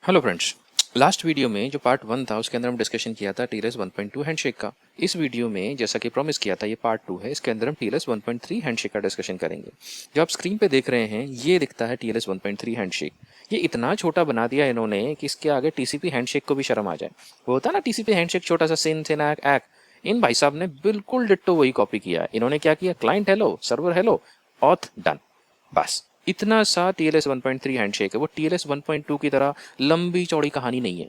Hello friends. Last video में जो part 1 था उसके अंदर हम डिस्कशन किया था TLS 1.2 हैंडशेक का। इस वीडियो में जैसा कि प्रॉमिस किया था ये पार्ट 2 है, इसके अंदर हम TLS 1.3 हैंडशेक का डिस्कशन करेंगे। जो आप स्क्रीन पे देख रहे हैं ये दिखता है TLS 1.3 हैंडशेक। ये इतना छोटा बना दिया इन्होंने कि इसके आगे TCP हैंडशेक को भी शर्म आ जाए। वो होता है ना TCP हैंडशेक, छोटा सा सिन सिन ऐक। इन भाई साहब ने बिल्कुल डिट्टो वही कॉपी किया है। इन्होंने क्या किया, client hello, server hello, auth done, बस इतना सा TLS 1.3 हैंडशेक है। वो TLS 1.2 की तरह लंबी चौड़ी कहानी नहीं है।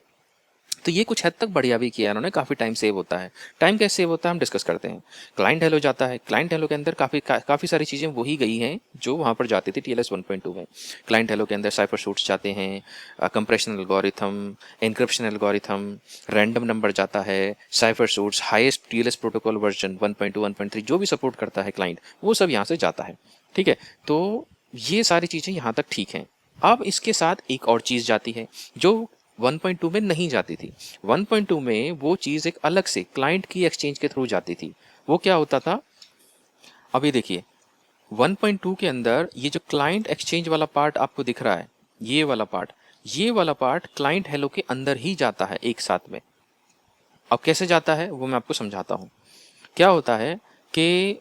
तो ये कुछ हद तक बढ़िया भी किया इन्होंने, काफ़ी टाइम सेव होता है। टाइम कैसे सेव होता है हम डिस्कस करते हैं। क्लाइंट हेलो जाता है, क्लाइंट हेलो के अंदर काफ़ी सारी चीज़ें वही गई हैं जो वहाँ पर जाती थी TLS 1.2 में। क्लाइंट हेलो के अंदर साइफर सूट्स जाते हैं, compression algorithm, encryption algorithm, random number जाता है, cipher suits, highest TLS protocol version 1.2 1.3 जो भी सपोर्ट करता है क्लाइंट, वो सब यहाँ से जाता है। ठीक है, तो ये सारी चीज़ें यहाँ तक ठीक हैं। अब इसके साथ एक और चीज़ जाती है जो 1.2 में नहीं जाती थी। 1.2 में वो चीज़ एक अलग से क्लाइंट की एक्सचेंज के थ्रू जाती थी। वो क्या होता था, अभी देखिए 1.2 के अंदर ये जो क्लाइंट एक्सचेंज वाला पार्ट आपको दिख रहा है, ये वाला पार्ट क्लाइंट हेलो के अंदर ही जाता है एक साथ में। अब कैसे जाता है वो मैं आपको समझाता हूँ। क्या होता है कि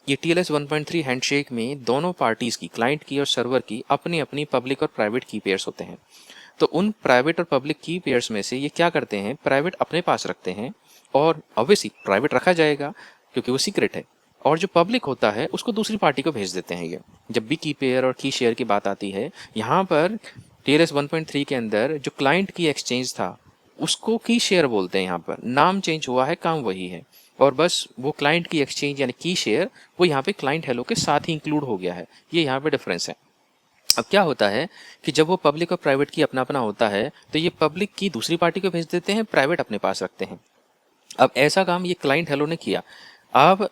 ये TLS 1.3 हैंडशेक में दोनों पार्टीज़ की, क्लाइंट की और सर्वर की, अपनी अपनी पब्लिक और प्राइवेट की पेयर्स होते हैं। तो उन प्राइवेट और पब्लिक की पेयर्स में से ये क्या करते हैं, प्राइवेट अपने पास रखते हैं, और ऑब्वियसली प्राइवेट रखा जाएगा क्योंकि वो सीक्रेट है, और जो पब्लिक होता है उसको दूसरी पार्टी को भेज देते हैं। ये जब भी की पेयर और की शेयर की बात आती है, यहाँ पर TLS 1.3 के अंदर जो क्लाइंट की एक्सचेंज था उसको की शेयर बोलते हैं। यहाँ पर नाम चेंज हुआ है, काम वही है, और बस वो क्लाइंट की एक्सचेंज यानी की शेयर वो यहाँ पे क्लाइंट हेलो के साथ ही इंक्लूड हो गया है। ये यहाँ पे डिफरेंस है। अब क्या होता है कि जब वो पब्लिक और प्राइवेट की अपना अपना होता है तो ये पब्लिक की दूसरी पार्टी को भेज देते हैं, प्राइवेट अपने पास रखते हैं। अब ऐसा काम ये क्लाइंट हेलो ने किया। अब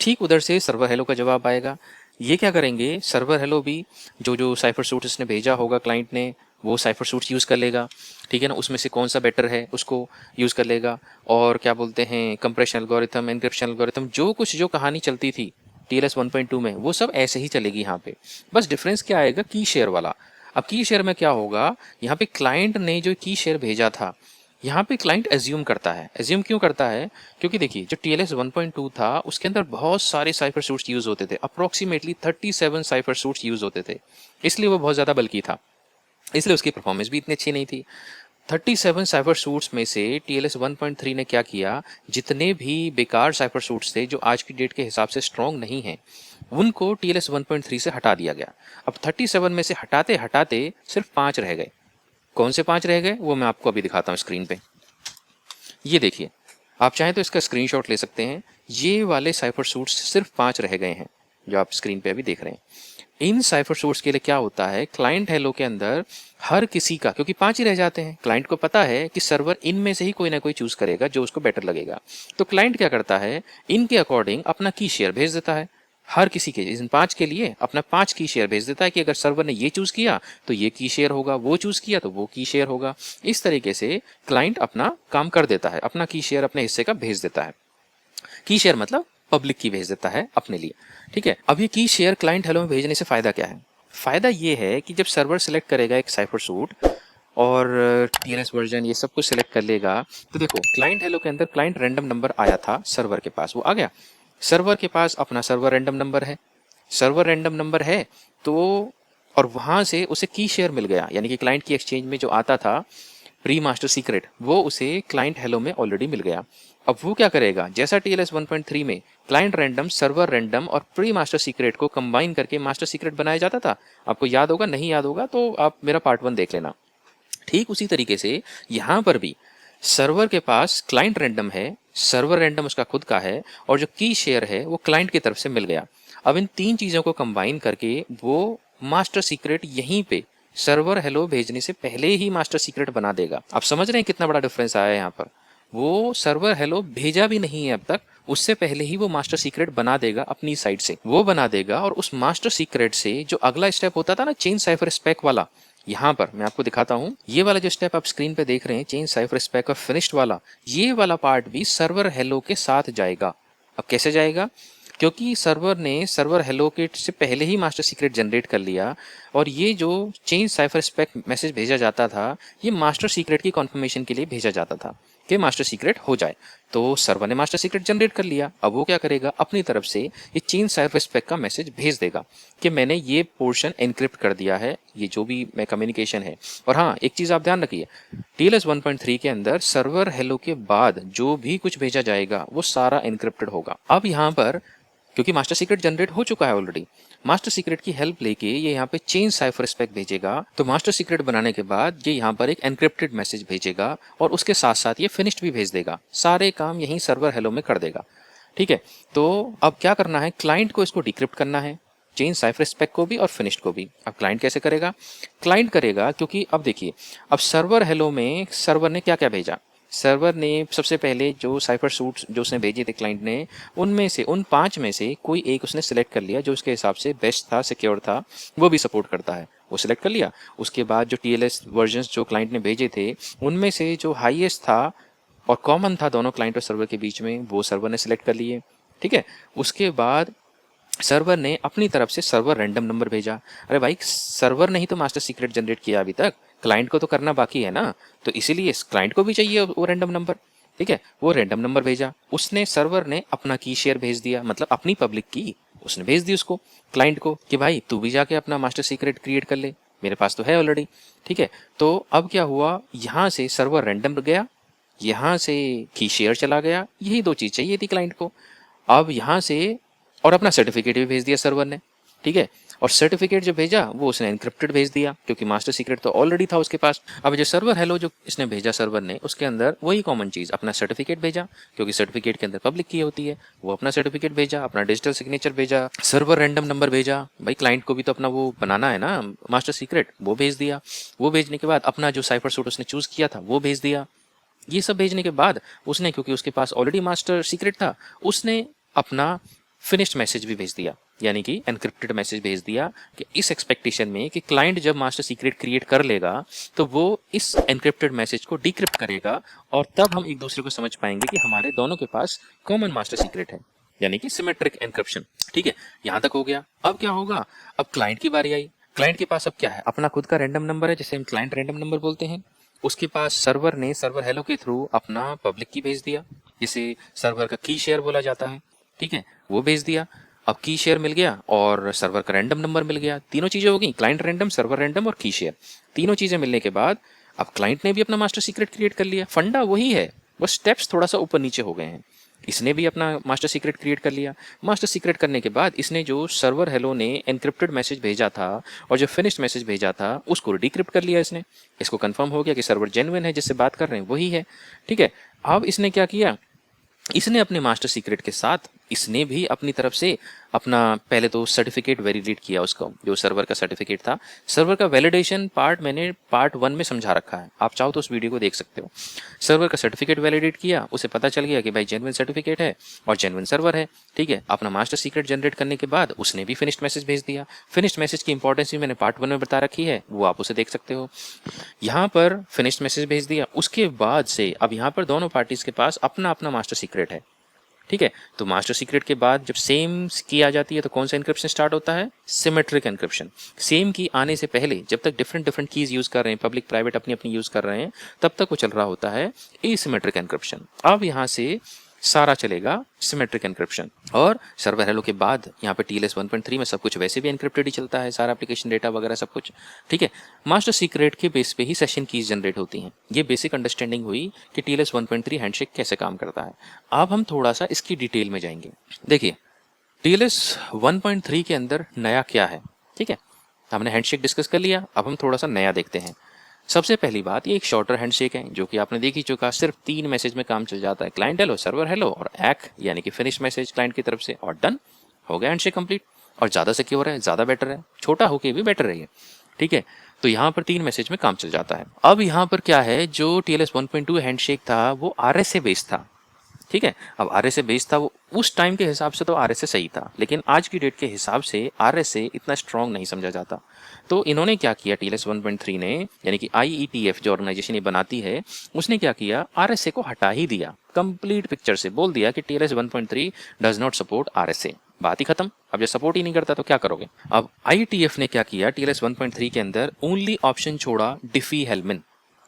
ठीक उधर से सर्वर हेलो का जवाब आएगा। ये क्या करेंगे, सर्वर हेलो भी जो जो साइफर सूट इसने भेजा होगा क्लाइंट ने, वो साइफर सूट्स यूज़ कर लेगा। ठीक है ना, उसमें से कौन सा बेटर है उसको यूज़ कर लेगा। और क्या बोलते हैं, कंप्रेशन एल्गोरिथम, एन्क्रिप्शन एल्गोरिथम, जो कुछ जो कहानी चलती थी TLS 1.2 में वो सब ऐसे ही चलेगी यहाँ पे। बस डिफरेंस क्या आएगा, की शेयर वाला। अब की शेयर में क्या होगा, यहाँ पे क्लाइंट ने जो की शेयर भेजा था, यहाँ पे क्लाइंट एज्यूम करता है। एज्यूम क्यों करता है, क्योंकि देखिए जो TLS 1.2 था उसके अंदर बहुत सारे साइफर सूट्स यूज़ होते थे, अप्रोक्सीमेटली 37 साइफर सूट्स यूज़ होते थे, इसलिए वो बहुत ज़्यादा बल्कि था, इसलिए उसकी परफॉर्मेंस भी इतनी अच्छी नहीं थी। 37 साइफर सूट्स में से TLS 1.3 ने क्या किया, जितने भी बेकार साइफर सूट्स थे जो आज की डेट के हिसाब से स्ट्रॉन्ग नहीं हैं, उनको TLS 1.3 से हटा दिया गया। अब 37 में से हटाते हटाते सिर्फ 5 रह गए। कौन से 5 रह गए वो मैं आपको अभी दिखाता हूँ स्क्रीन पे। ये देखिए, आप चाहें तो इसका स्क्रीनशॉट ले सकते हैं। ये वाले साइफर सूट्स सिर्फ 5 रह गए हैं जो आप स्क्रीन पे अभी देख रहे हैं। इन साइफर सोर्स के लिए क्या होता है, क्लाइंट हेलो के अंदर हर किसी का, क्योंकि 5 ही रह जाते हैं, क्लाइंट को पता है कि सर्वर इनमें से ही कोई ना कोई चूज करेगा जो उसको बेटर लगेगा। तो क्लाइंट क्या करता है, इनके अकॉर्डिंग अपना की शेयर भेज देता है। हर किसी के, इन 5 के लिए अपना 5 की शेयर भेज देता है कि अगर सर्वर ने ये चूज किया तो ये की शेयर होगा, वो चूज किया तो वो की शेयर होगा। इस तरीके से क्लाइंट अपना काम कर देता है, अपना की शेयर अपने हिस्से का भेज देता है। की शेयर मतलब पब्लिक की भेज देता है अपने लिए। ठीक है, अब ये की शेयर क्लाइंट हेलो में भेजने से फायदा क्या है, फायदा ये है कि जब सर्वर सेलेक्ट करेगा एक साइफर सूट और TLS वर्जन ये सब कुछ सेलेक्ट कर लेगा, तो देखो क्लाइंट हेलो के अंदर क्लाइंट रैंडम नंबर आया था सर्वर के पास, वो आ गया। सर्वर के पास अपना सर्वर रैंडम नंबर है, सर्वर रैंडम नंबर है तो, और वहां से उसे की शेयर मिल गया, यानी कि क्लाइंट की एक्सचेंज में जो आता था प्री मास्टर सीक्रेट, वो उसे क्लाइंट हेलो में ऑलरेडी मिल गया। अब वो क्या करेगा, जैसा TLS 1.3 में क्लाइंट रैंडम, सर्वर रैंडम और प्री मास्टर सीक्रेट को कंबाइन करके मास्टर सीक्रेट बनाया जाता था, आपको याद होगा, नहीं याद होगा तो आप मेरा पार्ट 1 देख लेना। ठीक उसी तरीके से यहाँ पर भी सर्वर के पास क्लाइंट रैंडम है, सर्वर रैंडम उसका खुद का है, और जो की शेयर है वो क्लाइंट की तरफ से मिल गया। अब इन 3 चीज़ों को कंबाइन करके वो मास्टर सीक्रेट यहीं पे सर्वर हेलो भेजने से पहले ही मास्टर सीक्रेट बना देगा। आप समझ रहे हैं कितना बड़ा डिफरेंस आया है यहाँ पर। वो सर्वर हेलो भेजा भी नहीं है अब तक, उससे पहले ही वो मास्टर सीक्रेट बना देगा अपनी साइड से, वो बना देगा। और उस मास्टर सीक्रेट से जो अगला स्टेप होता था ना, चेन साइफर स्पेक वाला, यहाँ पर मैं आपको दिखाता हूँ। ये वाला जो स्टेप आप स्क्रीन पे देख रहे हैं, चेन साइफर स्पेक और फिनिश्ड वाला, ये वाला पार्ट भी सर्वर हेलो के साथ जाएगा। अब कैसे जाएगा, क्योंकि सर्वर ने सर्वर हेलो के से पहले ही मास्टर सीक्रेट जनरेट कर लिया, और ये जो चेंज साइफर स्पेक मैसेज भेजा जाता था, ये मास्टर सीक्रेट की कॉन्फर्मेशन के लिए भेजा जाता था कि मास्टर सीक्रेट हो जाए। तो सर्वर ने मास्टर सीक्रेट जनरेट कर लिया। अब वो क्या करेगा, अपनी तरफ से ये चेंज साइफर स्पेक का मैसेज भेज देगा कि मैंने ये पोर्शन एनक्रिप्ट कर दिया है, ये जो भी मैं कम्युनिकेशन है। और हाँ, एक चीज़ आप ध्यान रखिए, TLS 1.3 के अंदर सर्वर हेलो के बाद जो भी कुछ भेजा जाएगा वो सारा एनक्रिप्टेड होगा। अब यहाँ पर क्योंकि मास्टर सीक्रेट जनरेट हो चुका है ऑलरेडी, मास्टर सीक्रेट की हेल्प लेके ये यहाँ पे चेंज साइफर स्पेक भेजेगा। तो मास्टर सीक्रेट बनाने के बाद ये यहाँ पर एक एनक्रिप्टेड मैसेज भेजेगा और उसके साथ साथ ये फिनिश्ड भी भेज देगा। सारे काम यहीं सर्वर हेलो में कर देगा। ठीक है, तो अब क्या करना है, क्लाइंट को इसको डिक्रिप्ट करना है, चेंज साइफर स्पेक को भी और फिनिश्ड को भी। अब क्लाइंट कैसे करेगा, क्लाइंट करेगा क्योंकि अब देखिए, अब सर्वर हेलो में सर्वर ने क्या क्या भेजा। सर्वर ने सबसे पहले जो साइफर सूट्स जो उसने भेजे थे क्लाइंट ने, उनमें से उन 5 में से कोई एक उसने सिलेक्ट कर लिया जो उसके हिसाब से बेस्ट था, सिक्योर था, वो भी सपोर्ट करता है, वो सिलेक्ट कर लिया। उसके बाद जो TLS वर्जन्स जो क्लाइंट ने भेजे थे, उनमें से जो हाईएस्ट था और कॉमन था दोनों क्लाइंट और सर्वर के बीच में, वो सर्वर ने सिलेक्ट कर लिए। ठीक है, उसके बाद सर्वर ने अपनी तरफ से सर्वर रैंडम नंबर भेजा। अरे भाई, सर्वर ने ही तो मास्टर सीक्रेट जनरेट किया, अभी तक क्लाइंट को तो करना बाकी है ना, तो इसीलिए इस क्लाइंट को भी चाहिए वो रैंडम नंबर। ठीक है, वो रैंडम नंबर भेजा उसने, सर्वर ने अपना की शेयर भेज दिया, मतलब अपनी पब्लिक की उसने भेज दी उसको क्लाइंट को कि भाई तू भी जाके अपना मास्टर सीक्रेट क्रिएट कर ले, मेरे पास तो है ऑलरेडी। ठीक है, तो अब क्या हुआ, यहाँ से सर्वर रैंडम गया, यहाँ से की शेयर चला गया, यही 2 चीज़ चाहिए थी क्लाइंट को। अब यहाँ से और अपना सर्टिफिकेट भी भेज दिया सर्वर ने। ठीक है, और सर्टिफिकेट जो भेजा वो उसने एनक्रिप्टेड भेज दिया क्योंकि मास्टर सीक्रेट तो ऑलरेडी था उसके पास। अब जो सर्वर हेलो जो इसने भेजा सर्वर ने, उसके अंदर वही कॉमन चीज़, अपना सर्टिफिकेट भेजा क्योंकि सर्टिफिकेट के अंदर पब्लिक की होती है, वो अपना सर्टिफिकेट भेजा, अपना डिजिटल सिग्नेचर भेजा, सर्वर रैंडम नंबर भेजा। भाई क्लाइंट को भी तो अपना वो बनाना है ना मास्टर सीक्रेट, वो भेज दिया। वो भेजने के बाद अपना जो साइफर सूट उसने चूज़ किया था वो भेज दिया। ये सब भेजने के बाद उसने, क्योंकि उसके पास ऑलरेडी मास्टर सीक्रेट था, उसने अपना फिनिश्ड मैसेज भी भेज दिया, यानी कि एनक्रिप्टेड मैसेज भेज दिया कि इस एक्सपेक्टेशन में कि क्लाइंट जब मास्टर सीक्रेट क्रिएट कर लेगा तो वो इस एनक्रिप्टेड मैसेज को डिक्रिप्ट करेगा और तब हम एक दूसरे को समझ पाएंगे कि हमारे दोनों के पास कॉमन मास्टर सीक्रेट है, यानी कि सिमेट्रिक एनक्रिप्शन। ठीक है, यहाँ तक हो गया। अब क्या होगा, अब क्लाइंट की बारी आई। क्लाइंट के पास अब क्या है, अपना खुद का रैंडम नंबर है, जिसे हम क्लाइंट रैंडम नंबर बोलते हैं। उसके पास सर्वर ने सर्वर हेलो के थ्रू अपना पब्लिक की भेज दिया, जिसे सर्वर का की शेयर बोला जाता है। ठीक है, वो भेज दिया। अब की शेयर मिल गया और सर्वर का रैंडम नंबर मिल गया, तीनों चीजें हो गई, क्लाइंट रैंडम, सर्वर रैंडम और की शेयर। तीनों चीजें मिलने के बाद अब क्लाइंट ने भी अपना मास्टर सीक्रेट क्रिएट कर लिया। फंडा वही है, बस स्टेप्स थोड़ा सा ऊपर नीचे हो गए हैं। इसने भी अपना मास्टर सीक्रेट क्रिएट कर लिया। मास्टर सीक्रेट करने के बाद इसने जो सर्वर हेलो ने एनक्रिप्टेड मैसेज भेजा था और जो फिनिश्ड मैसेज भेजा था उसको डिक्रिप्ट कर लिया इसने। इसको कंफर्म हो गया कि सर्वर जेन्युइन है, जिससे बात कर रहे हैं वही है। ठीक है, अब इसने क्या किया, इसने अपने मास्टर सीक्रेट के साथ इसने भी अपनी तरफ से अपना पहले तो सर्टिफिकेट वैलिडेट किया, उसका जो सर्वर का सर्टिफिकेट था। सर्वर का वैलिडेशन पार्ट मैंने पार्ट 1 में समझा रखा है, आप चाहो तो उस वीडियो को देख सकते हो। सर्वर का सर्टिफिकेट वैलिडेट किया, उसे पता चल गया कि भाई जेन्युइन सर्टिफिकेट है और जेन्युइन सर्वर है। ठीक है, अपना मास्टर सीक्रेट जनरेट करने के बाद उसने भी फिनिश्ड मैसेज भेज दिया। फिनिश्ड मैसेज की इंपॉर्टेंस भी मैंने पार्ट 1 में बता रखी है, वो आप उसे देख सकते हो। यहाँ पर फिनिश्ड मैसेज भेज दिया, उसके बाद से अब यहाँ पर दोनों पार्टीज के पास अपना अपना मास्टर सीक्रेट है। ठीक है, तो मास्टर सीक्रेट के बाद जब सेम की आ जाती है तो कौन सा एन्क्रिप्शन स्टार्ट होता है, सिमेट्रिक एन्क्रिप्शन। सेम की आने से पहले जब तक डिफरेंट कीज यूज कर रहे हैं, पब्लिक प्राइवेट अपनी अपनी यूज कर रहे हैं, तब तक वो चल रहा होता है एसिमेट्रिक एन्क्रिप्शन। अब यहाँ से सारा चलेगा सिमेट्रिक एन्क्रिप्शन। और सर्वर हेलो के बाद यहाँ पे TLS 1.3 में सब कुछ वैसे भी एन्क्रिप्टेड ही चलता है, सारा एप्लीकेशन डेटा वगैरह सब कुछ। ठीक है, मास्टर सीक्रेट के बेस पे ही सेशन कीज जनरेट होती हैं। ये बेसिक अंडरस्टैंडिंग हुई कि TLS 1.3 हैंडशेक कैसे काम करता है। अब हम थोड़ा सा इसकी डिटेल में जाएंगे। देखिए, TLS 1.3 के अंदर नया क्या है। ठीक है, हमने हैंडशेक डिस्कस कर लिया, अब हम थोड़ा सा नया देखते हैं। सबसे पहली बात, ये एक शॉर्टर हैंडशेक है जो कि आपने देख ही चुका, सिर्फ 3 मैसेज में काम चल जाता है, क्लाइंट हेलो, सर्वर हेलो और एक यानी कि फिनिश मैसेज क्लाइंट की तरफ से, और डन हो गया हैंडशेक कंप्लीट। और ज़्यादा सिक्योर है, ज़्यादा बेटर है, छोटा होके भी बेटर है। ठीक है, तो यहाँ पर 3 मैसेज में काम चल जाता है। अब यहाँ पर क्या है, जो TLS 1.2 हैंडशेक था वो RSA बेस्ड था। ठीक है, अब RSA बेस्ड था, वो उस टाइम के हिसाब से तो RSA सही था, लेकिन आज की डेट के हिसाब से RSA इतना स्ट्रॉन्ग नहीं समझा जाता। तो इन्होंने क्या किया, TLS 1.3 ने, यानी कि IETF जो ऑर्गेनाइजेशन ये बनाती है, उसने क्या किया, RSA को हटा ही दिया। कंप्लीट पिक्चर से बोल दिया कि TLS 1.3 does not support RSA। बात ही खत्म। अब जब सपोर्ट ही नहीं करता तो क्या करोगे। अब IETF ने क्या किया, TLS 1.3 के अंदर ओनली ऑप्शन छोड़ा डिफी हेलमेन,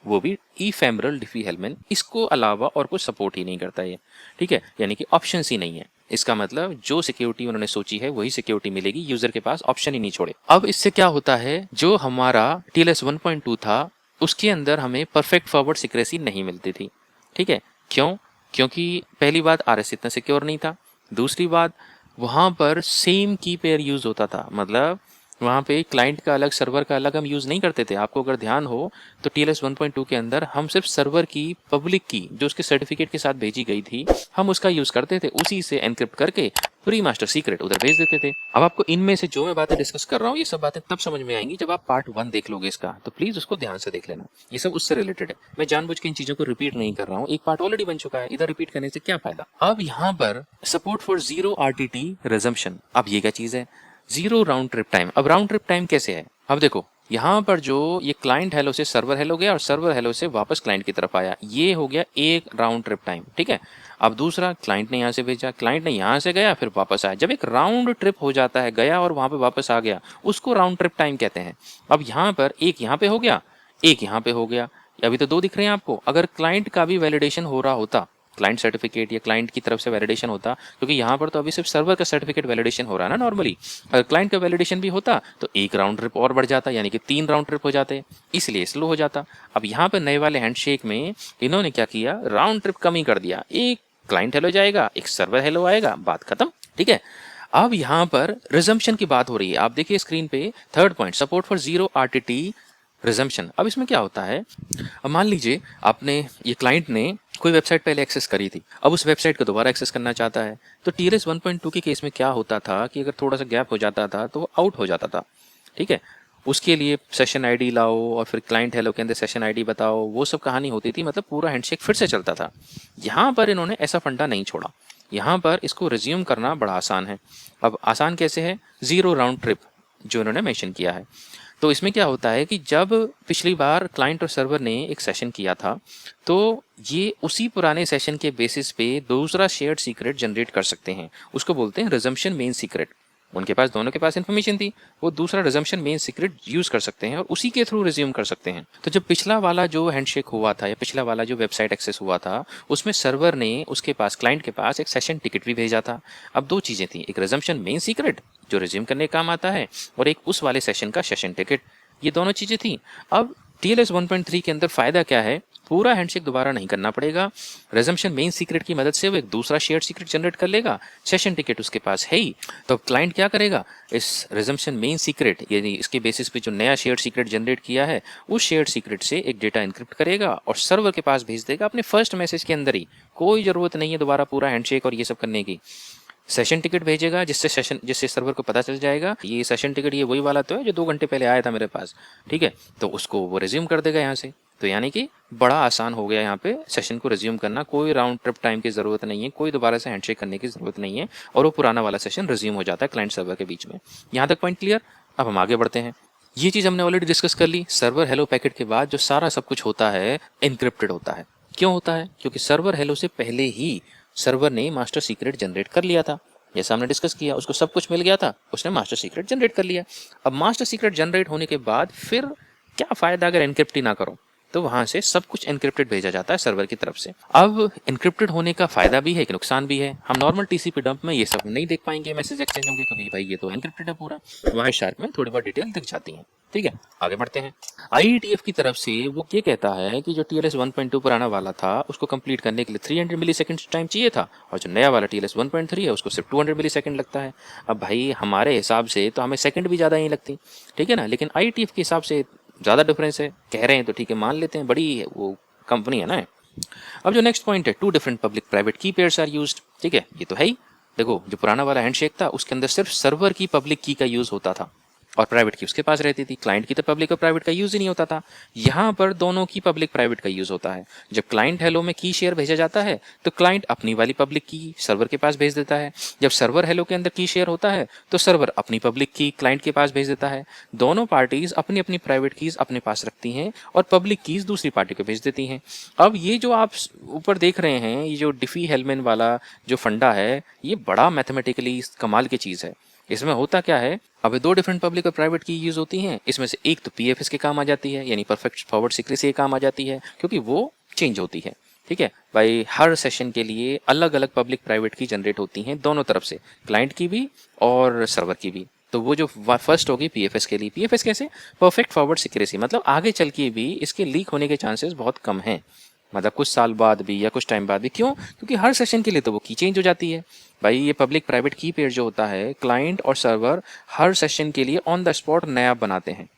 वो भी ईफेमरल डिफी हेलमेन, इसको अलावा और कुछ सपोर्ट ही नहीं करता ये, ठीक है, यानी कि ऑप्शंस ही नहीं है। इसका मतलब जो सिक्योरिटी उन्होंने सोची है वही सिक्योरिटी मिलेगी, यूजर के पास ऑप्शन ही नहीं छोड़े। अब इससे क्या होता है, जो हमारा TLS 1.2 था उसके अंदर हमें परफेक्ट फॉरवर्ड सिक्रेसी नहीं मिलती थी, ठीक है। क्यों? क्योंकि पहली बात RS इतना सिक्योर नहीं था, दूसरी बात वहाँ पर सेम की पेयर यूज होता था, मतलब वहाँ पे क्लाइंट का अलग सर्वर का अलग हम यूज़ नहीं करते थे। आपको अगर ध्यान हो तो TLS 1.2 के अंदर हम सिर्फ सर्वर की पब्लिक की जो उसके सर्टिफिकेट के साथ भेजी गई थी हम उसका यूज़ करते थे, उसी से एनक्रिप्ट करके प्री मास्टर सीक्रेट उधर भेज देते थे। अब आपको इनमें से जो मैं बातें डिस्कस कर रहा हूँ ये सब बातें तब समझ में आएंगी जब आप पार्ट 1 देख लोगे इसका, तो प्लीज उसको ध्यान से देख लेना, ये सब उससे रिलेटेड है। मैं जानबूझ के इन चीजों को रिपीट नहीं कर रहा हूँ, एक पार्ट ऑलरेडी बन चुका है, इधर रिपीट करने से क्या फायदा। अब यहाँ पर support for zero RTT resumption, अब ये क्या चीज है, जीरो राउंड ट्रिप टाइम। अब राउंड ट्रिप टाइम कैसे है, अब देखो यहाँ पर जो ये क्लाइंट हेलो से सर्वर हेलो गया और सर्वर हेलो से वापस क्लाइंट की तरफ आया, ये हो गया एक राउंड ट्रिप टाइम, ठीक है। अब दूसरा क्लाइंट ने यहाँ से भेजा, क्लाइंट ने यहाँ से गया फिर वापस आया, जब एक राउंड ट्रिप हो जाता है, गया और वहां पे वापस आ गया, उसको राउंड ट्रिप टाइम कहते हैं। अब यहाँ पर एक यहाँ पे हो गया, एक यहाँ पे हो गया, अभी तो दो दिख रहे हैं आपको। अगर क्लाइंट का भी वैलिडेशन हो रहा होता, क्लाइंट सर्टिफिकेट या क्लाइंट की तरफ से वैलिडेशन होता, क्योंकि यहाँ पर तो अभी सिर्फ सर्वर का सर्टिफिकेट वैलिडेशन हो रहा है ना नॉर्मली, अगर क्लाइंट का वैलिडेशन भी होता तो एक राउंड ट्रिप और बढ़ जाता, यानी कि 3 राउंड ट्रिप हो जाते, इसलिए स्लो हो जाता। अब यहाँ पर नए वाले हैंडशेक में इन्होंने क्या किया, राउंड ट्रिप कम ही कर दिया, एक क्लाइंट हेलो जाएगा, एक सर्वर हेलो आएगा, बात खत्म, ठीक है। अब यहाँ पर रिजम्पशन की बात हो रही है, आप देखिए स्क्रीन पे third point, support for zero RTT resumption. अब इसमें क्या होता है, अब मान लीजिए आपने ये क्लाइंट ने कोई वेबसाइट पहले एक्सेस करी थी, अब उस वेबसाइट को दोबारा एक्सेस करना चाहता है, तो TLS 1.2 के केस में क्या होता था कि अगर थोड़ा सा गैप हो जाता था तो वो आउट हो जाता था, ठीक है। उसके लिए सेशन ID लाओ और फिर क्लाइंट हेलो के अंदर सेशन ID बताओ, वो सब कहानी होती थी, मतलब पूरा हैंडशेक फिर से चलता था। यहाँ पर इन्होंने ऐसा फंडा नहीं छोड़ा, यहाँ पर इसको रिज्यूम करना बड़ा आसान है। अब आसान कैसे है, जीरो राउंड ट्रिप जो इन्होंने मेंशन किया है। तो इसमें क्या होता है कि जब पिछली बार क्लाइंट और सर्वर ने एक सेशन किया था तो ये उसी पुराने सेशन के बेसिस पे दूसरा शेयर्ड सीक्रेट जनरेट कर सकते हैं, उसको बोलते हैं रिजम्पशन मेन सीक्रेट। उनके पास दोनों के पास इन्फॉर्मेशन थी, वो दूसरा रिजम्पशन मेन सीक्रेट यूज कर सकते हैं और उसी के थ्रू रिज्यूम कर सकते हैं। तो जब पिछला वाला जो हैंडशेक हुआ था या पिछला वाला जो वेबसाइट एक्सेस हुआ था उसमें सर्वर ने उसके पास क्लाइंट के पास एक सेशन टिकट भी भेजा था। अब दो चीजें थी, एक रिजम्पशन मेन सीक्रेट जो रिज्यूम करने का काम आता है और एक उस वाले सेशन का सेशन टिकट, ये दोनों चीजें थी। अब TLS 1.3 के अंदर फायदा क्या है, पूरा हैंडशेक दोबारा नहीं करना पड़ेगा, रिजम्पशन मेन सीक्रेट की मदद से वो एक दूसरा शेयर सीक्रेट जनरेट कर लेगा, सेशन टिकट उसके पास है ही। तो क्लाइंट क्या करेगा, इस रिजम्पशन मेन सीक्रेट यानी इसके बेसिस पे जो नया शेयर सीक्रेट जनरेट किया है उस शेयर सीक्रेट से एक डेटा इनक्रिप्ट करेगा और सर्वर के पास भेज देगा अपने फर्स्ट मैसेज के अंदर ही। कोई जरूरत नहीं है दोबारा पूरा हैंडशेक और ये सब करने की। सेशन टिकट भेजेगा जिससे सर्वर को पता चल जाएगा ये सेशन टिकट ये वही वाला तो है जो 2 घंटे पहले आया था मेरे पास, ठीक है। तो उसको वो रिज्यूम कर देगा यहाँ से। तो यानी कि बड़ा आसान हो गया यहाँ पे सेशन को रिज्यूम करना, कोई राउंड ट्रिप टाइम की जरूरत नहीं है, कोई दोबारा से हैंडशेक करने की जरूरत नहीं है और वो पुराना वाला सेशन रिज्यूम हो जाता है क्लाइंट सर्वर के बीच में। यहाँ तक पॉइंट क्लियर। अब हम आगे बढ़ते हैं। ये चीज हमने ऑलरेडी डिस्कस कर ली, सर्वर हेलो पैकेट के बाद जो सारा सब कुछ होता है इनक्रिप्टेड होता है। क्यों होता है, क्योंकि सर्वर हेलो से पहले ही सर्वर ने मास्टर सीक्रेट जनरेट कर लिया था, जैसा हमने डिस्कस किया, उसको सब कुछ मिल गया था, उसने मास्टर सीक्रेट जनरेट कर लिया। अब मास्टर सीक्रेट जनरेट होने के बाद फिर क्या फायदा अगर एनक्रिप्ट ही ना करो, तो वहां से सब कुछ एनक्रिप्टेड भेजा जाता है सर्वर की तरफ से। अब एनक्रिप्टेड होने का फायदा भी है एक नुकसान भी है। हम नॉर्मल TCP डंप में ये सब नहीं देख पाएंगे, मैसेज एक्सचेंज होंगे कभी भाई ये तो एनक्रिप्टेड है पूरा, वहां शार्क में थोड़ी बहुत डिटेल दिख जाती है, ठीक है। आगे बढ़ते हैं। IETF की तरफ से वो ये कहता है कि जो TLS 1.2 पुराना वाला था उसको कंप्लीट करने के लिए 300 मिली सेकेंड टाइम चाहिए था और जो नया वाला TLS 1.3 है उसको सिर्फ 200 मिली सेकेंड लगता है। अब भाई हमारे हिसाब से तो हमें सेकंड भी ज़्यादा नहीं लगती, ठीक है ना, लेकिन IETF के हिसाब से ज़्यादा डिफरेंस है, कह रहे हैं तो ठीक है मान लेते हैं, बड़ी वो कंपनी है ना। अब जो नेक्स्ट पॉइंट है, 2 डिफरेंट पब्लिक प्राइवेट की पेयर्स आर यूज्ड, ठीक है, ये तो है ही। देखो जो पुराना वाला हैंडशेक था उसके अंदर सिर्फ सर्वर की पब्लिक की का यूज होता था, और प्राइवेट की उसके पास रहती थी। क्लाइंट की तो पब्लिक और प्राइवेट का यूज़ ही नहीं होता था। यहाँ पर दोनों की पब्लिक प्राइवेट का यूज़ होता है। जब क्लाइंट हेलो में की शेयर भेजा जाता है तो क्लाइंट अपनी वाली पब्लिक की सर्वर के पास भेज देता है। जब सर्वर हेलो के अंदर की शेयर होता है तो सर्वर अपनी पब्लिक की क्लाइंट के पास भेज देता है। दोनों पार्टीज अपनी अपनी प्राइवेट कीज अपने पास रखती हैं और पब्लिक कीज दूसरी पार्टी को भेज देती हैं। अब ये जो आप ऊपर देख रहे हैं, ये जो डिफी-हेलमैन वाला जो फंडा है, ये बड़ा मैथमेटिकली कमाल की चीज़ है। इसमें होता क्या है, अब दो डिफरेंट पब्लिक और प्राइवेट की यूज होती हैं। इसमें से एक तो पीएफएस के काम आ जाती है, यानी परफेक्ट फॉरवर्ड सीक्रेसी के काम आ जाती है, क्योंकि वो चेंज होती है। ठीक है भाई, हर सेशन के लिए अलग अलग पब्लिक प्राइवेट की जनरेट होती हैं दोनों तरफ से, क्लाइंट की भी और सर्वर की भी। तो वो जो फर्स्ट होगी पीएफएस के लिए, पीएफएस कैसे, परफेक्ट फॉरवर्ड सीक्रेसी, मतलब आगे चल के भी इसके लीक होने के चांसेस बहुत कम हैं, मतलब कुछ साल बाद भी या कुछ टाइम बाद भी। क्यों? क्योंकि हर सेशन के लिए तो वो की चेंज हो जाती है भाई। ये पब्लिक प्राइवेट की पेयर जो होता है, क्लाइंट और सर्वर हर सेशन के लिए ऑन द स्पॉट नया बनाते हैं।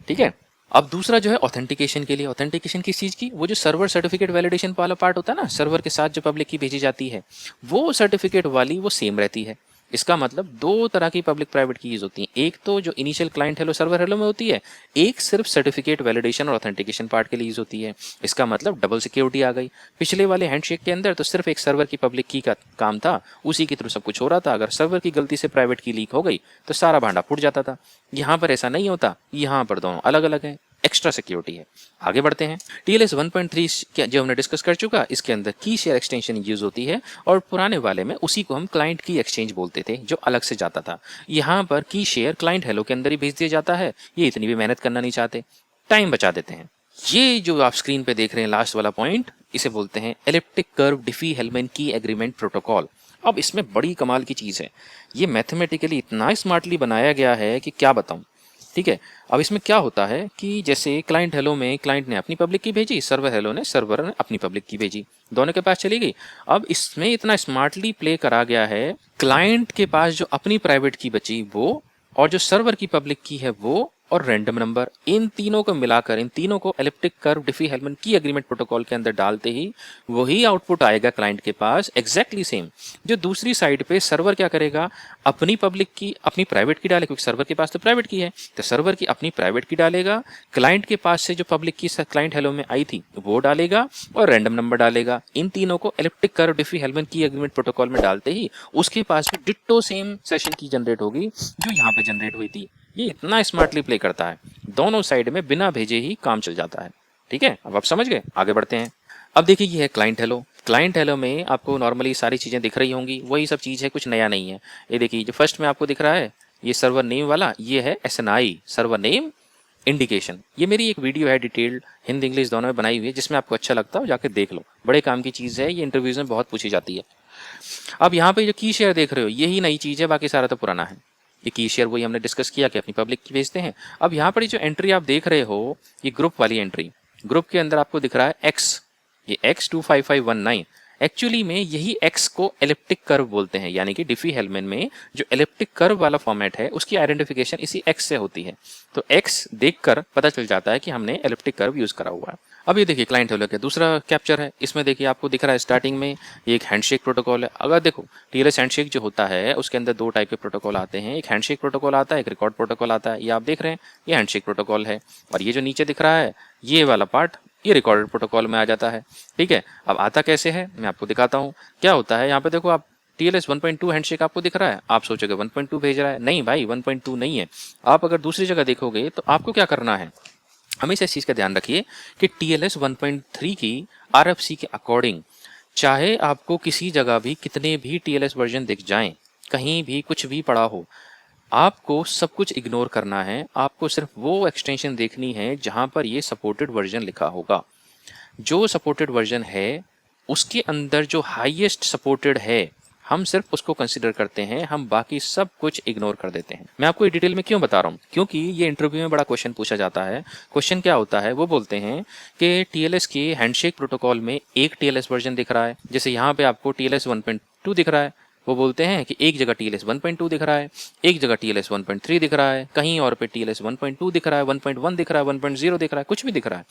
ठीक है, अब दूसरा जो है ऑथेंटिकेशन के लिए। ऑथेंटिकेशन किस चीज़ की? वो जो सर्वर सर्टिफिकेट वैलिडेशन वाला पार्ट होता है ना, सर्वर के साथ जो पब्लिक की भेजी जाती है, वो सर्टिफिकेट वाली वो सेम रहती है। इसका मतलब दो तरह की पब्लिक प्राइवेट कीज होती हैं, एक तो जो initial client hello server hello में होती है, एक सिर्फ सर्टिफिकेट वैलिडेशन और ऑथेंटिकेशन पार्ट के लिए यूज होती है। इसका मतलब डबल सिक्योरिटी आ गई। पिछले वाले हैंडशेक के अंदर तो सिर्फ एक सर्वर की पब्लिक की का काम था, उसी के थ्रू सब कुछ हो रहा था। अगर सर्वर की गलती से प्राइवेट की लीक हो गई तो सारा भांडा फूट जाता था। यहाँ पर ऐसा नहीं होता, यहाँ पर दोनों अलग अलग है, एक्स्ट्रा सिक्योरिटी है। आगे बढ़ते हैं। TLS 1.3 जो हमने डिस्कस कर चुका, इसके अंदर की शेयर एक्सटेंशन यूज होती है और पुराने वाले में उसी को हम क्लाइंट की एक्सचेंज बोलते थे, जो अलग से जाता था। यहाँ पर की शेयर क्लाइंट हेलो के अंदर ही भेज दिया जाता है। ये इतनी भी मेहनत करना नहीं चाहते, टाइम बचा देते हैं। ये जो आप स्क्रीन पे देख रहे हैं लास्ट वाला पॉइंट, इसे बोलते हैं एलिप्टिक कर्व डिफी-हेलमैन की एग्रीमेंट प्रोटोकॉल। अब इसमें बड़ी कमाल की चीज़ है, ये मैथमेटिकली इतना स्मार्टली बनाया गया है कि क्या बताऊं। ठीक है, अब इसमें क्या होता है कि जैसे क्लाइंट हेलो में क्लाइंट ने अपनी पब्लिक की भेजी, सर्वर हेलो ने सर्वर ने अपनी पब्लिक की भेजी, दोनों के पास चली गई। अब इसमें इतना स्मार्टली प्ले करा गया है, क्लाइंट के पास जो अपनी प्राइवेट की बची वो, और जो सर्वर की पब्लिक की है वो, और रैंडम नंबर, इन तीनों को मिलाकर, इन तीनों को एलिप्टिक कर्व डिफी-हेलमैन की एग्रीमेंट प्रोटोकॉल के अंदर डालते ही वही आउटपुट आएगा क्लाइंट के पास, एग्जैक्टली सेम। जो दूसरी साइड पे सर्वर क्या करेगा, अपनी पब्लिक की अपनी प्राइवेट की डाले, क्योंकि सर्वर के पास तो प्राइवेट की है, तो सर्वर की अपनी प्राइवेट की डालेगा, क्लाइंट के पास से जो पब्लिक की क्लाइंट हेलो में आई थी वो डालेगा, और रैंडम नंबर डालेगा। इन तीनों को एलिप्टिक कर्व डिफी-हेलमैन की एग्रीमेंट प्रोटोकॉल में डालते ही उसके पास भी डिट्टो सेम सेशन की जनरेट होगी जो यहाँ पे जनरेट हुई थी। ये इतना स्मार्टली प्ले करता है, दोनों साइड में बिना भेजे ही काम चल जाता है। ठीक है, अब आप समझ गए, आगे बढ़ते हैं। अब देखिए, ये है क्लाइंट हेलो। क्लाइंट हेलो में आपको नॉर्मली सारी चीज़ें दिख रही होंगी, वही सब चीज़ है, कुछ नया नहीं है। ये देखिए, जो फर्स्ट में आपको दिख रहा है ये सर्वर नेम वाला, ये है SNI, सर्वर नेम इंडिकेशन। ये मेरी एक वीडियो है डिटेल्ड, हिंदी इंग्लिश दोनों में बनाई हुई है, जिसमें आपको अच्छा लगता हो जाकर देख लो, बड़े काम की चीज़ है, ये इंटरव्यूज में बहुत पूछी जाती है। अब यहाँ पे जो की शेयर देख रहे हो, यही नई चीज़ है, बाकी सारा तो पुराना है। ये की शेयर वही हमने डिस्कस किया कि अपनी पब्लिक की भेजते हैं। अब यहाँ पर जो एंट्री आप देख रहे हो, ये ग्रुप वाली एंट्री, ग्रुप के अंदर आपको दिख रहा है X, ये X25519, एक्चुअली में यही X को एलिप्टिक कर्व बोलते हैं, यानी कि डिफी-हेलमैन में जो एलिप्टिक कर्व वाला फॉर्मेट है उसकी आइडेंटिफिकेशन इसी X से होती है। तो X देखकर पता चल जाता है कि हमने एलिप्टिक कर्व यूज करा हुआ है। अब ये देखिए क्लाइंट हेलो का दूसरा कैप्चर है, इसमें देखिए आपको दिख रहा है स्टार्टिंग में ये एक हैंडशेक प्रोटोकॉल है। अगर देखो TLS हैंडशेक जो होता है उसके अंदर दो टाइप के प्रोटोकॉल आते हैं, एक हैंडशेक प्रोटोकॉल आता है, एक रिकॉर्ड प्रोटोकॉल आता है। ये आप देख रहे हैं, ये हैंडशेक प्रोटोकॉल है, और ये जो नीचे दिख रहा है ये वाला पार्ट, ये रिकॉर्डेड प्रोटोकॉल में आ जाता है। ठीक है, अब आता कैसे है मैं आपको दिखाता हूँ। क्या होता है यहाँ पे देखो, आप TLS 1.2 हैंडशेक आपको दिख रहा है, आप सोचोगे 1.2 भेज रहा है, नहीं भाई 1.2 नहीं है। आप अगर दूसरी जगह देखोगे तो आपको क्या करना है, हमेशा इस चीज़ का ध्यान रखिए कि TLS 1.3 की RFC के अकॉर्डिंग चाहे आपको किसी जगह भी कितने भी TLS वर्जन दिख जाएं, कहीं भी कुछ भी पड़ा हो, आपको सब कुछ इग्नोर करना है। आपको सिर्फ वो एक्सटेंशन देखनी है जहां पर ये सपोर्टेड वर्जन लिखा होगा। जो सपोर्टेड वर्जन है उसके अंदर जो हाईएस्ट सपोर्टेड है, हम सिर्फ उसको कंसिडर करते हैं, हम बाकी सब कुछ इग्नोर कर देते हैं। मैं आपको ये डिटेल में क्यों बता रहा हूँ, क्योंकि ये इंटरव्यू में बड़ा क्वेश्चन पूछा जाता है। क्वेश्चन क्या होता है, वो बोलते हैं कि TLS के हैंडशेक प्रोटोकॉल में एक TLS वर्जन दिख रहा है, जैसे यहाँ पे आपको TLS 1.2 दिख रहा है, वो बोलते हैं कि एक जगह TLS 1.2 दिख रहा है, एक जगह TLS 1.3 दिख रहा है, कहीं और पे TLS 1.2 दिख रहा है, 1.1 दिख रहा है, 1.0 दिख रहा है, कुछ भी दिख रहा है।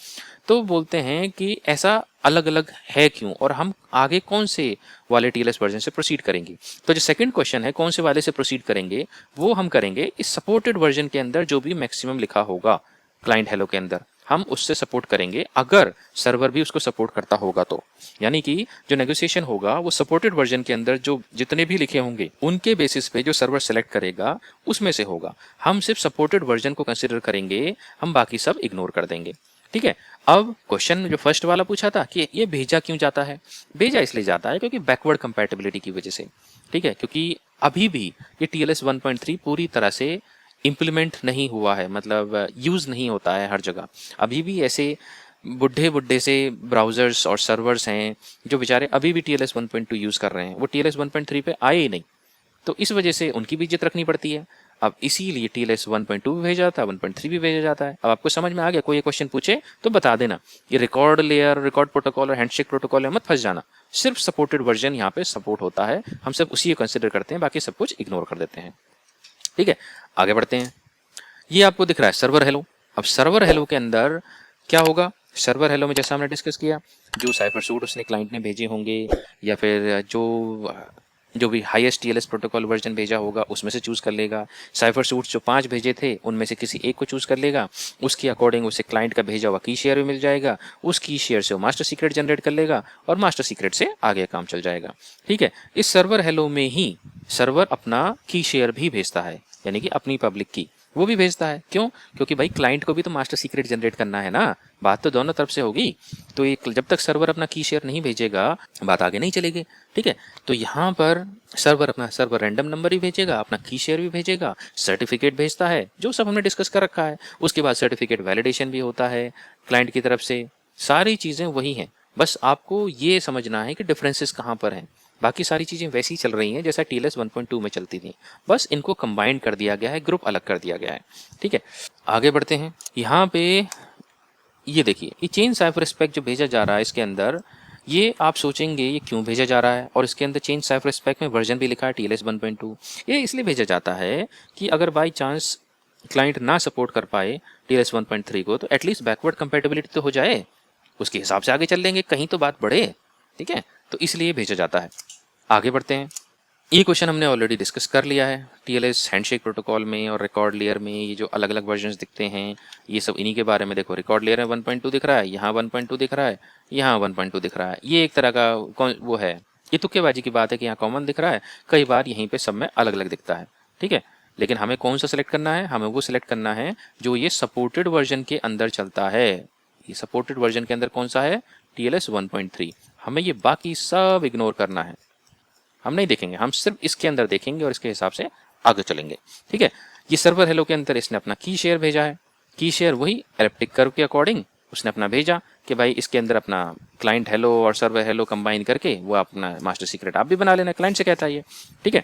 तो बोलते हैं कि ऐसा अलग अलग है क्यों, और हम आगे कौन से वाले टीएलएस वर्जन से प्रोसीड करेंगे। तो जो सेकंड क्वेश्चन है कौन से वाले से प्रोसीड करेंगे, वो हम करेंगे इस सपोर्टेड वर्जन के अंदर जो भी मैक्सिमम लिखा होगा क्लाइंट हेलो के अंदर, हम उससे सपोर्ट करेंगे अगर सर्वर भी उसको सपोर्ट करता होगा तो। यानी कि जो नेगोशिएशन होगा वो सपोर्टेड वर्जन के अंदर जो जितने भी लिखे होंगे उनके बेसिस पे जो सर्वर सेलेक्ट करेगा उसमें से होगा। हम सिर्फ सपोर्टेड वर्जन को कंसिडर करेंगे, हम बाकी सब इग्नोर कर देंगे। ठीक है। अब क्वेश्चन जो फर्स्ट वाला पूछा था कि ये भेजा क्यों जाता है, भेजा इसलिए जाता है क्योंकि बैकवर्ड कंपैटिबिलिटी की वजह से। ठीक है, क्योंकि अभी भी ये TLS 1.3 पूरी तरह से इम्प्लीमेंट नहीं हुआ है, मतलब यूज़ नहीं होता है हर जगह। अभी भी ऐसे बुढ़े बुढ़े से ब्राउज़र्स और सर्वर्स हैं जो बेचारे अभी भी TLS 1.2 यूज़ कर रहे हैं, वो TLS 1.3 पे आए ही नहीं, तो इस वजह से उनकी भी इज्जत रखनी पड़ती है। अब इसीलिए TLS 1.2 भी भेजा जाता है, 1.3 भी भेजा जाता है। अब आपको समझ में आ गया, कोई ये क्वेश्चन पूछे तो बता देना, ये रिकॉर्ड लेयर, रिकॉर्ड प्रोटोकॉल और हैंडशेक प्रोटोकॉल में मत फंस जाना। सिर्फ सपोर्टेड वर्जन यहाँ पे सपोर्ट होता है, हम सिर्फ उसी को कंसिडर करते हैं, बाकी सब कुछ इग्नोर कर देते हैं। ठीक है, आगे बढ़ते हैं। ये आपको दिख रहा है सर्वर हेलो। अब सर्वर हेलो के अंदर क्या होगा, सर्वर हेलो में जैसा हमने डिस्कस किया, जो साइफर सूट उसने क्लाइंट ने भेजे होंगे या फिर जो भी हाईएस्ट TLS प्रोटोकॉल वर्जन भेजा होगा उसमें से चूज़ कर लेगा। साइफर सूट्स जो 5 भेजे थे उनमें से किसी एक को चूज़ कर लेगा, उसके अकॉर्डिंग उसे क्लाइंट का भेजा हुआ की शेयर भी मिल जाएगा, उस की शेयर से वो मास्टर सीक्रेट जनरेट कर लेगा और मास्टर सीक्रेट से आगे काम चल जाएगा। ठीक है, इस सर्वर हेलो में ही सर्वर अपना की शेयर भी भेजता है, यानी कि अपनी पब्लिक की वो भी भेजता है। क्यों? क्योंकि भाई क्लाइंट को भी तो मास्टर सीक्रेट जनरेट करना है ना, बात तो दोनों तरफ से होगी। तो ये जब तक सर्वर अपना की शेयर नहीं भेजेगा बात आगे नहीं चलेगी। ठीक है, तो यहाँ पर सर्वर रैंडम नंबर ही भेजेगा, अपना की शेयर भी भेजेगा, सर्टिफिकेट भेजता है, जो सब हमने डिस्कस कर रखा है। उसके बाद सर्टिफिकेट वैलिडेशन भी होता है क्लाइंट की तरफ से, सारी चीज़ें वही हैं। बस आपको ये समझना है कि डिफरेंसेस कहाँ पर हैं। बाकी सारी चीज़ें वैसी चल रही हैं जैसा TLS 1.2 में चलती थी, बस इनको कंबाइन कर दिया गया है, ग्रुप अलग कर दिया गया है। ठीक है, आगे बढ़ते हैं। यहाँ पे ये देखिए, ये चेन साइफर स्पेक जो भेजा जा रहा है इसके अंदर, ये आप सोचेंगे ये क्यों भेजा जा रहा है, और इसके अंदर चेन साइफर स्पेक में वर्जन भी लिखा है TLS 1.2। ये इसलिए भेजा जाता है कि अगर बाई चांस क्लाइंट ना सपोर्ट कर पाए TLS 1.3 को, तो एटलीस्ट बैकवर्ड कंपेटेबिलिटी तो हो जाए, उसके हिसाब से आगे चल लेंगे, कहीं तो बात बढ़े। ठीक है, तो इसलिए भेजा जाता है। आगे बढ़ते हैं। ये क्वेश्चन हमने ऑलरेडी डिस्कस कर लिया है। TLS हैंडशेक प्रोटोकॉल में और रिकॉर्ड लेयर में ये जो अलग अलग वर्जन्स दिखते हैं, ये सब इन्हीं के बारे में। देखो, रिकॉर्ड लेयर में 1.2 दिख रहा है, यहाँ 1.2 दिख रहा है, यहाँ 1.2 दिख रहा है। ये एक तरह का वो है, ये तुक्केबाजी की बात है कि यहाँ कॉमन दिख रहा है, कई बार यहीं पे सब में अलग अलग दिखता है। ठीक है, लेकिन हमें कौन सा सिलेक्ट करना है, हमें वो सिलेक्ट करना है जो ये सपोर्टेड वर्जन के अंदर चलता है। ये सपोर्टेड वर्जन के अंदर कौन सा है, TLS 1.3। हमें ये बाकी सब इग्नोर करना है, हम नहीं देखेंगे, हम सिर्फ इसके अंदर देखेंगे और इसके हिसाब से आगे चलेंगे। ठीक है, ये सर्वर हेलो के अंदर इसने अपना की शेयर भेजा है, की शेयर वही एलिप्टिक कर्व के अकॉर्डिंग उसने अपना भेजा कि भाई इसके अंदर अपना क्लाइंट हेलो और सर्वर हेलो कंबाइन करके वो अपना मास्टर सीक्रेट आप भी बना लेना, क्लाइंट से कहता है ये। ठीक है,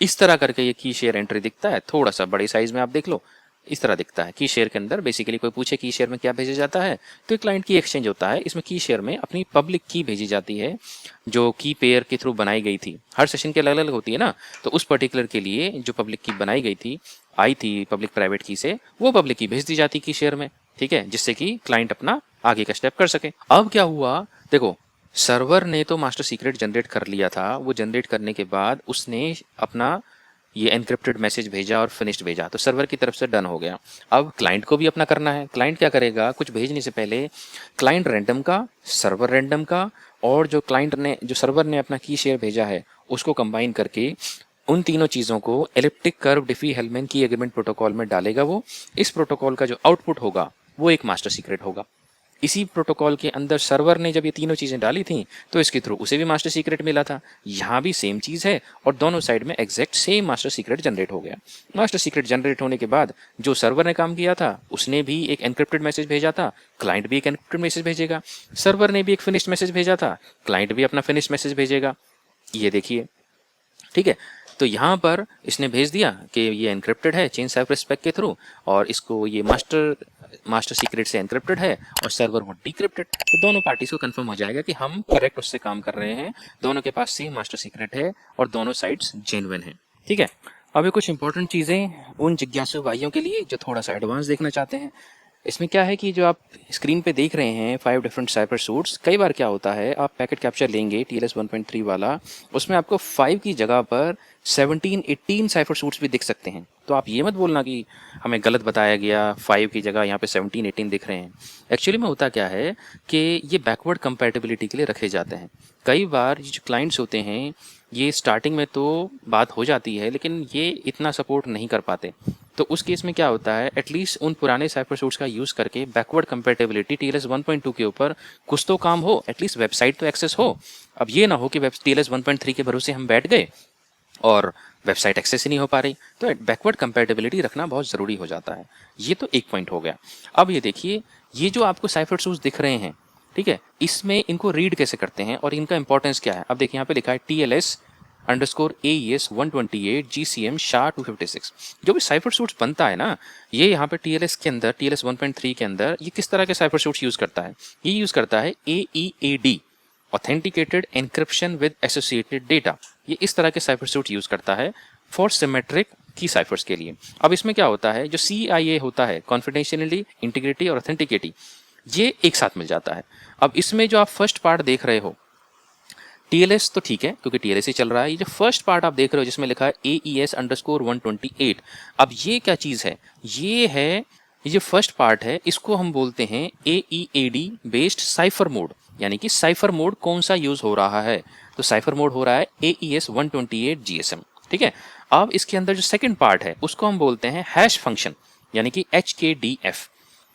इस तरह करके ये की शेयर एंट्री दिखता है, थोड़ा सा बड़े साइज में आप देख लो, इस तरह दिखता है। की शेयर के अंदर बेसिकली कोई पूछे की शेयर में क्या भेजा जाता है, तो क्लाइंट की एक्सचेंज होता है, इसमें की शेयर में अपनी पब्लिक की भेजी जाती है जो की पेयर के थ्रू बनाई गई थी। हर सेशन के अलग अलग होती है ना, तो उस पर्टिकुलर के लिए जो पब्लिक की बनाई गई थी, आई थी पब्लिक प्राइवेट की से, वो पब्लिक की भेज दी जाती की शेयर में। ठीक है, जिससे कि क्लाइंट अपना आगे का स्टेप कर सके। अब क्या हुआ, देखो सर्वर ने तो मास्टर सीक्रेट जनरेट कर लिया था, वो जनरेट करने के बाद उसने अपना ये एनक्रिप्टेड मैसेज भेजा और फिनिश्ड भेजा, तो सर्वर की तरफ से डन हो गया। अब क्लाइंट को भी अपना करना है। क्लाइंट क्या करेगा, कुछ भेजने से पहले क्लाइंट रैंडम का, सर्वर रैंडम का, और जो सर्वर ने अपना की शेयर भेजा है उसको कंबाइन करके उन तीनों चीज़ों को एलिप्टिक कर्व डिफी-हेलमैन की एग्रीमेंट प्रोटोकॉल में डालेगा। वो इस प्रोटोकॉल का जो आउटपुट होगा वो एक मास्टर सीक्रेट होगा। इसी प्रोटोकॉल के अंदर सर्वर ने जब ये तीनों चीज़ें डाली थी तो इसके थ्रू उसे भी मास्टर सीक्रेट मिला था। यहाँ भी सेम चीज़ है और दोनों साइड में exact same master secret generate हो गया। मास्टर सीक्रेट जनरेट होने के बाद जो सर्वर ने काम किया था उसने भी एक एनक्रिप्टेड मैसेज भेजा था, क्लाइंट भी एक एनक्रिप्टेड मैसेज भेजेगा। सर्वर ने भी एक फिनिश्ड मैसेज भेजा था, क्लाइंट भी अपना फिनिश्ड मैसेज भेजेगा। ये देखिए, ठीक है, तो यहाँ पर इसने भेज दिया कि ये एनक्रिप्टेड है चेन साइफर स्पेक के थ्रू, और इसको ये मास्टर सीक्रेट से एनक्रिप्टेड है और सर्वर वो डिक्रिप्टेड। तो दोनों पार्टीज को कंफर्म हो जाएगा कि हम करेक्ट उससे काम कर रहे हैं, दोनों के पास सेम मास्टर सीक्रेट है और दोनों साइड्स जेन्युइन है। ठीक है, अभी कुछ इंपॉर्टेंट चीज़ें उन जिज्ञासु भाइयों के लिए जो थोड़ा सा एडवांस देखना चाहते हैं। इसमें क्या है कि जो आप स्क्रीन पे देख रहे हैं 5 डिफरेंट साइफर सूट्स, कई बार क्या होता है आप पैकेट कैप्चर लेंगे TLS 1.3 वाला, उसमें आपको 5 की जगह पर 17-18 साइफर सूट्स भी दिख सकते हैं। तो आप ये मत बोलना कि हमें गलत बताया गया, 5 की जगह यहाँ पे 17-18 दिख रहे हैं। एक्चुअली में होता क्या है कि ये बैकवर्ड कंपैटिबिलिटी के लिए रखे जाते हैं। कई बार ये जो क्लाइंट्स होते हैं ये स्टार्टिंग में तो बात हो जाती है लेकिन ये इतना सपोर्ट नहीं कर पाते। तो उस केस में क्या होता है, एटलीस्ट उन पुराने साइफर सूट्स का यूज़ करके बैकवर्ड कंपैटिबिलिटी TLS 1.2 के ऊपर कुछ तो काम हो, एटलीस्ट वेबसाइट तो एक्सेस हो। अब ये ना हो कि TLS 1.3 के भरोसे हम बैठ गए और वेबसाइट एक्सेस ही नहीं हो पा रही। तो बैकवर्ड कंपैटिबिलिटी रखना बहुत ज़रूरी हो जाता है। ये तो एक पॉइंट हो गया। अब ये देखिए, ये जो आपको साइफर सूट्स दिख रहे हैं, ठीक है, इसमें इनको रीड कैसे करते हैं और इनका इंपॉर्टेंस क्या है। अब देखिए यहाँ पे लिखा है TLS_AES 128 GCM SHA-256। जो भी साइफर सूट्स बनता है ना, ये यहाँ पे TLS के अंदर, TLS 1.3 के अंदर ये किस तरह के साइफर सूट्स यूज़ करता है। ये यूज़ करता है AEAD, authenticated encryption with associated data. ये इस तरह के साइफर सूट यूज़ करता है फॉर सिमेट्रिक की साइफर्स के लिए। अब इसमें क्या होता है, जो CIA होता है, कॉन्फिडेंशियलिटी, इंटीग्रिटी और ऑथेंटिकेटी, ये एक साथ मिल जाता है। अब इसमें जो आप फर्स्ट पार्ट देख रहे हो TLS तो ठीक है क्योंकि TLS ही चल रहा है। ये जो फर्स्ट पार्ट आप देख रहे हो जिसमें लिखा है AES_128, अब ये क्या चीज़ है, ये जो फर्स्ट पार्ट है इसको हम बोलते हैं AEAD बेस्ड साइफर मोड। यानी कि साइफर मोड कौन सा यूज़ हो रहा है, तो साइफर मोड हो रहा है AES 128 GSM, ठीक है। अब इसके अंदर जो सेकंड पार्ट है उसको हम बोलते हैं हैश फंक्शन, यानी कि HKDF,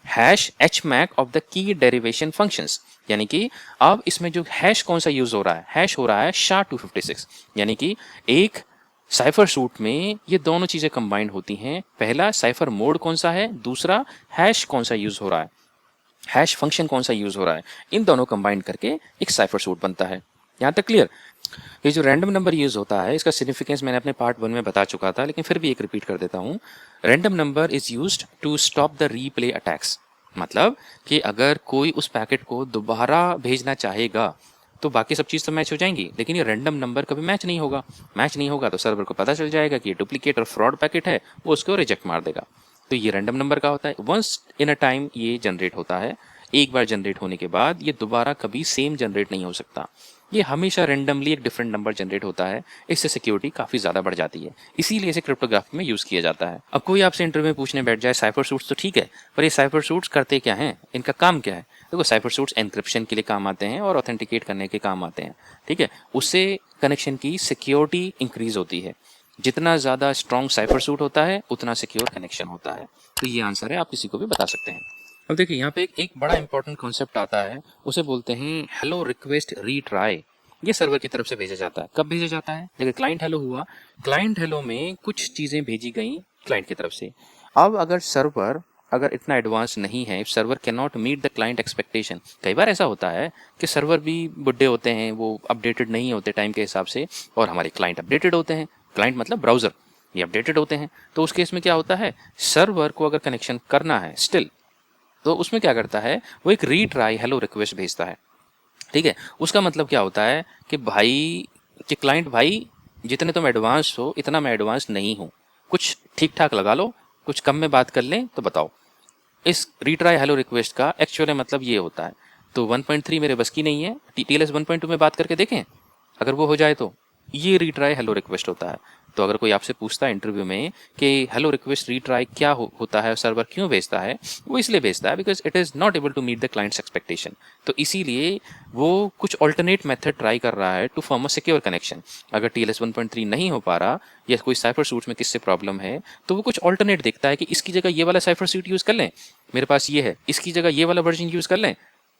hash HMAC of the key derivation functions. यानी कि अब इसमें जो हैश कौन सा यूज हो रहा है, हैश हो रहा है SHA-256। यानी कि एक साइफर सूट में ये दोनों चीजें कंबाइंड होती हैं। पहला साइफर मोड कौन सा है, दूसरा हैश कौन सा यूज हो रहा है, हैश फंक्शन कौन सा यूज हो रहा है, इन दोनों कंबाइंड करके एक साइफर सूट बनता है। यहाँ तक क्लियर। ये जो रैंडम नंबर यूज होता है इसका सिग्निफिकेंस मैंने अपने पार्ट 1 में बता चुका था, लेकिन फिर भी एक रिपीट कर देता हूँ। Random number is used to stop the replay attacks. मतलब कि अगर कोई उस पैकेट को दोबारा भेजना चाहेगा तो बाकी सब चीज़ तो मैच हो जाएंगी, लेकिन ये रैंडम नंबर कभी मैच नहीं होगा। मैच नहीं होगा तो सर्वर को पता चल जाएगा कि ये डुप्लीकेट और फ्रॉड पैकेट है, वो उसको रिजेक्ट मार देगा। तो ये रैंडम नंबर का होता है, वंस इन अ टाइम ये जनरेट होता है। एक बार जनरेट होने के बाद ये दोबारा कभी सेम जनरेट नहीं हो सकता, ये हमेशा रैंडमली एक डिफरेंट नंबर जनरेट होता है। इससे सिक्योरिटी काफ़ी ज़्यादा बढ़ जाती है, इसीलिए इसे क्रिप्टोग्राफी में यूज़ किया जाता है। अब कोई आपसे इंटरव्यू में पूछने बैठ जाए साइफर सूट्स तो ठीक है, पर ये साइफर सूट्स करते क्या हैं, इनका काम क्या है। देखो, साइफर सूट्स एनक्रिप्शन के लिए काम आते हैं और ऑथेंटिकेट करने के काम आते हैं, ठीक है। उससे कनेक्शन की सिक्योरिटी इंक्रीज होती है। जितना ज़्यादा स्ट्रॉन्ग साइफर सूट होता है उतना सिक्योर कनेक्शन होता है। तो ये आंसर है, आप किसी को भी बता सकते हैं। अब देखिए यहाँ पे एक बड़ा इंपॉर्टेंट कॉन्सेप्ट आता है, उसे बोलते हैं हेलो रिक्वेस्ट रीट्राई। ये सर्वर की तरफ से भेजा जाता है। कब भेजा जाता है, देखिए क्लाइंट हेलो हुआ, क्लाइंट हेलो में कुछ चीज़ें भेजी गई क्लाइंट की तरफ से। अब अगर सर्वर इतना एडवांस नहीं है, server can not meet the client expectation. कई बार ऐसा होता है कि सर्वर भी बुड्ढे होते हैं, वो अपडेटेड नहीं होते टाइम के हिसाब से, और हमारे क्लाइंट अपडेटेड होते हैं। क्लाइंट मतलब ब्राउज़र, ये अपडेटेड होते हैं। तो उस केस में क्या होता है, सर्वर को अगर कनेक्शन करना है स्टिल, तो उसमें क्या करता है, वो एक रीट्राई हेलो रिक्वेस्ट भेजता है, ठीक है। उसका मतलब क्या होता है कि भाई, कि क्लाइंट भाई जितने तुम एडवांस हो इतना मैं एडवांस नहीं हूँ, कुछ ठीक ठाक लगा लो, कुछ कम में बात कर लें तो बताओ। इस रीट्राई हेलो रिक्वेस्ट का एक्चुअल मतलब ये होता है। तो 1.3 मेरे बस की नहीं है, TLS 1.2 में बात करके देखें, अगर वो हो जाए तो ये रीट्राई हेलो रिक्वेस्ट होता है। तो अगर कोई आपसे पूछता है इंटरव्यू में कि हेलो रिक्वेस्ट रीट्राई क्या होता है, सर्वर क्यों भेजता है, वो इसलिए भेजता है because it is not able to meet the clients expectation. तो इसीलिए वो कुछ ऑल्टरनेट मेथड ट्राई कर रहा है to form a secure connection. अगर TLS 1.3 नहीं हो पा रहा या कोई साइफर सूट्स में किससे प्रॉब्लम है, तो वो कुछ ऑल्टरनेट देखता है कि इसकी जगह ये वाला साइफर सूट यूज़ कर लें, मेरे पास ये है, इसकी जगह ये वाला वर्जन यूज़ कर लें,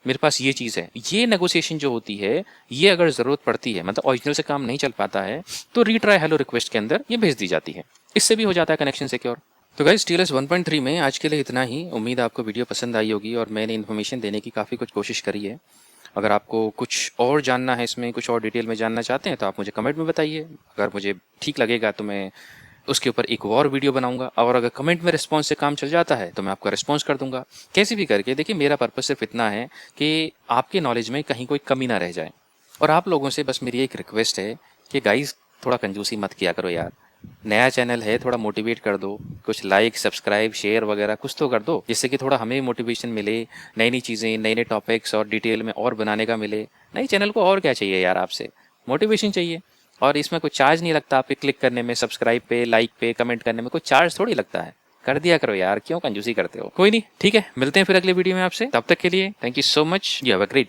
मेरे पास ये चीज़ है। ये नेगोशिएशन जो होती है, ये अगर ज़रूरत पड़ती है, मतलब ओरिजिनल से काम नहीं चल पाता है, तो रीट्राई हेलो रिक्वेस्ट के अंदर ये भेज दी जाती है। इससे भी हो जाता है कनेक्शन सिक्योर। तो गाइस, TLS 1.3 में आज के लिए इतना ही। उम्मीद आपको वीडियो पसंद आई होगी और मैंने इन्फॉर्मेशन देने की काफ़ी कुछ कोशिश करी है। अगर आपको कुछ और जानना है, इसमें कुछ और डिटेल में जानना चाहते हैं, तो आप मुझे कमेंट में बताइए। अगर मुझे ठीक लगेगा तो मैं उसके ऊपर एक और वीडियो बनाऊंगा, और अगर कमेंट में रिस्पांस से काम चल जाता है तो मैं आपका रिस्पांस कर दूंगा। कैसे भी करके देखिए, मेरा पर्पस सिर्फ इतना है कि आपके नॉलेज में कहीं कोई कमी ना रह जाए। और आप लोगों से बस मेरी एक रिक्वेस्ट है कि गाइस, थोड़ा कंजूसी मत किया करो यार। नया चैनल है, थोड़ा मोटिवेट कर दो, कुछ लाइक सब्सक्राइब शेयर वगैरह कुछ तो कर दो, जिससे कि थोड़ा हमें मोटिवेशन मिले, नई नई चीज़ें नए नए टॉपिक्स और डिटेल में और बनाने का मिले। नहीं, चैनल को और क्या चाहिए यार, आपसे मोटिवेशन चाहिए। और इसमें कोई चार्ज नहीं लगता, आप पे क्लिक करने में, सब्सक्राइब पे, लाइक पे, कमेंट करने में कोई चार्ज थोड़ी लगता है। कर दिया करो यार, क्यों कंजूसी करते हो। कोई नहीं, ठीक है, मिलते हैं फिर अगले वीडियो में आपसे। तब तक के लिए thank you so much, you have a great day.